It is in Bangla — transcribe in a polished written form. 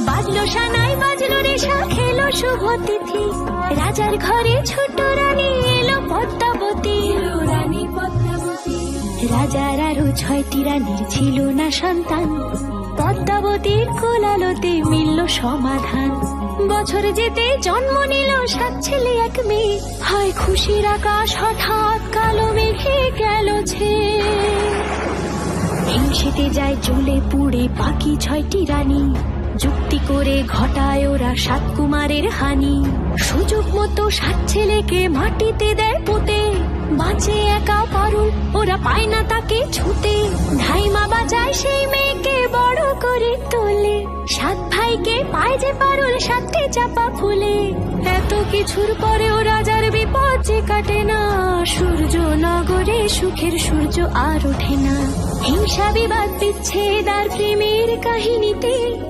বাজলো সানাই বাজলো রেশা খেলো শুভ তিথি, রাজার ঘরে ছোট রানী এলো পদ্মাবতী। রানী পদ্মাবতী। রাজার আরো 6টি রানীর ছিল না সন্তান, পদ্মাবতীর কোলালোতে মিলল সমাধান। বছর যেতে জন্ম নিল 7 ছেলে 1 মেয়ে, হয় খুশির আকাশ হঠাৎ কালো মেঘে গেল ছেয়ে। হিংসেতে যায় জ্বলে পুড়ে বাকি 6টি রানী, যুক্তি করে ঘটায় ওরা 7 কুমারের হানি। সুযোগ মতো 7 ছেলেকে মাটিতে দেয় পুঁতে, বাঁচে একা পারুল ওরা পায় না তাকে ছুতে। ধাইমা বাজায় সেই মেয়েকে বড় করে তোলে, 7 ভাইকে পায় যে পারুল 7টি চাপা ফুলে। এত কিছুর পরেও রাজার বিপদ যে কাটে না, সূর্য নগরে সুখের সূর্য আর ওঠে না। হিংসা বিবাদ বিচ্ছেদ আর প্রেমের কাহিনীতে